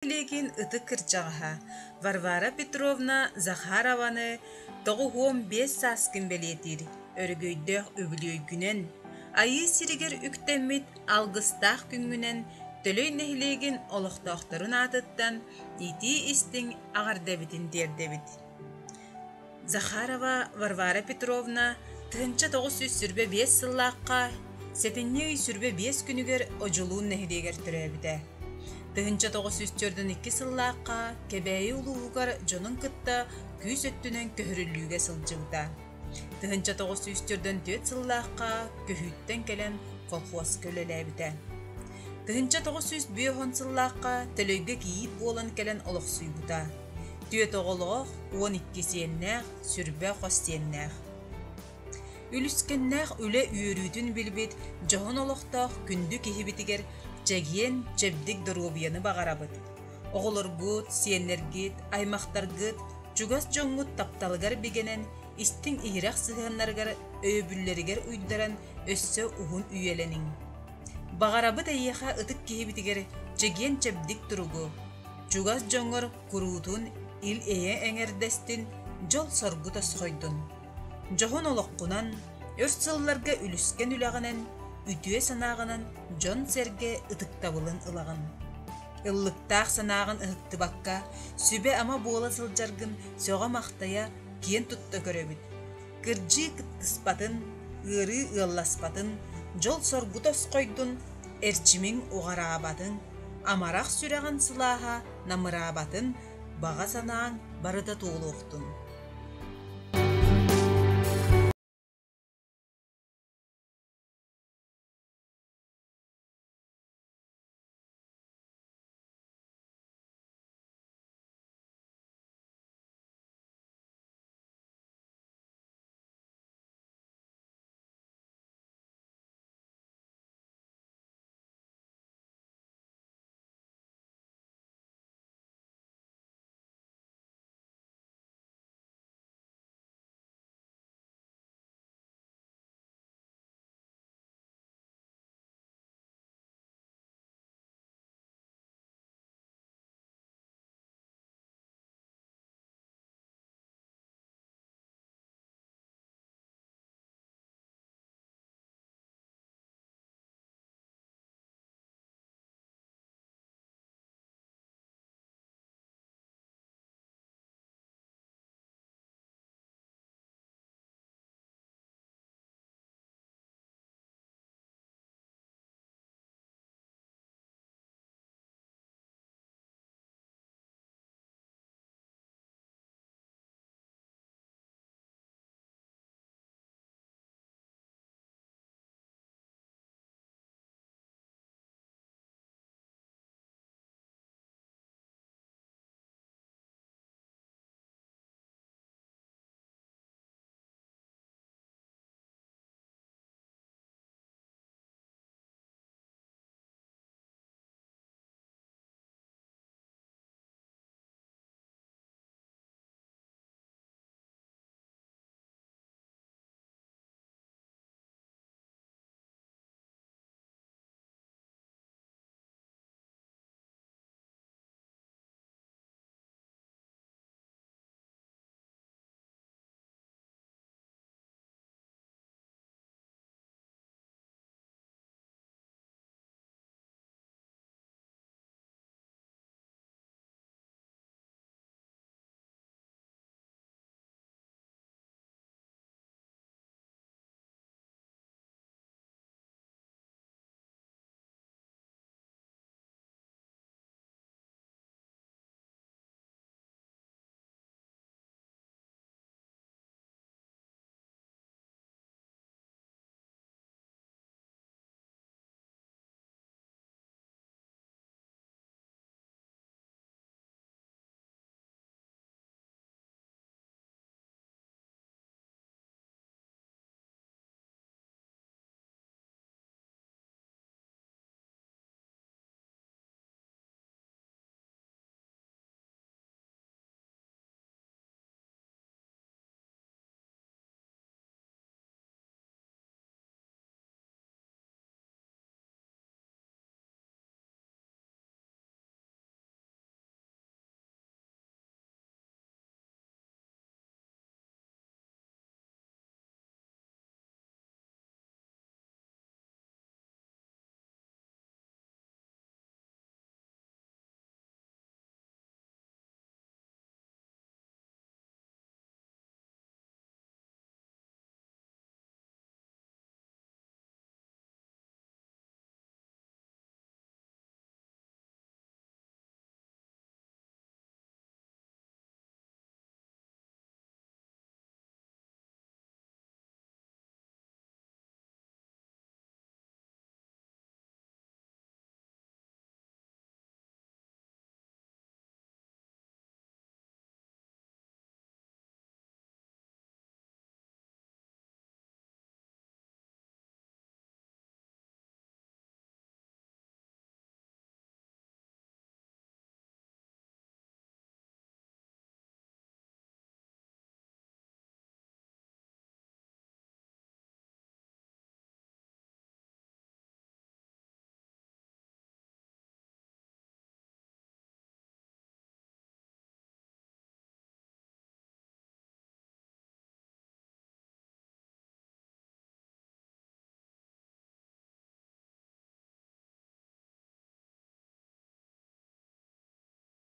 Легин ыты кырчаға. Варвара Петровна Захарованы тоғуғуым 5 саскын белетир. Өргөйдөх өбілөйгүнен. Айы сиригер үктеммит алгыстақ күнгүнен төлөй нехилегин олықтақтырын атыттан ити истин ағардебитин дердебит. Захарова Варвара Петровна тыынча 900 сүрбе 5 сыллаққа, сетинне сүрбе 5 күнігер ожулуун нехилегер түрәбіде. Тыынча 900-түрден 2 сыллаққа кебәйі улуғығар жонын кытта күйс өттінен көхіріліуге сылжығда. Тыынча 900-түрден 4 сыллаққа көхүттен келен колхоз көлеләбіде. Тыынча 900 сыллаққа төлөйге кейіп болан келен олықсуйбыда. Түйет оғылық 12 сеннәқ сүрбе қостеннәқ. Үліскеннәқ үлі үйірүйтін білбет жоғын олықтақ күнді кехібітігер чәген чәбдік дұрғыбияны бағарабыд. Оғылыргыт, сиенлергет, аймақтаргыт, жүгас жоңғыт тапталығар бігенен истің ирақ сығанларғар өйбүллерігер ұйдаран өссі ұғын үйеленің. Бағарабыд әйеға ұтық кехібітігер чәген чәбдік дұрғы. Жүгас жоңғыр күрутын ил эйе әңердестін жол соргыта сойдын. Жоғын олыққынан, өрсылларға үліскен үлағынан, үтüе санағынан жон серге ытыктабылын ылағын. Ыллықтақ санағын ыхыкты баққа, сүбе ама бола сылжаргын соға мақтая кен тұтты көрөбіт. Кыржы кыттыспатын, ыры ылласпатын, жол соргутос қойдын, әрчімің оғарабатын, амарақ сүрәғын сылаға намырабатын, баға санағын барыда тоғылуқтын.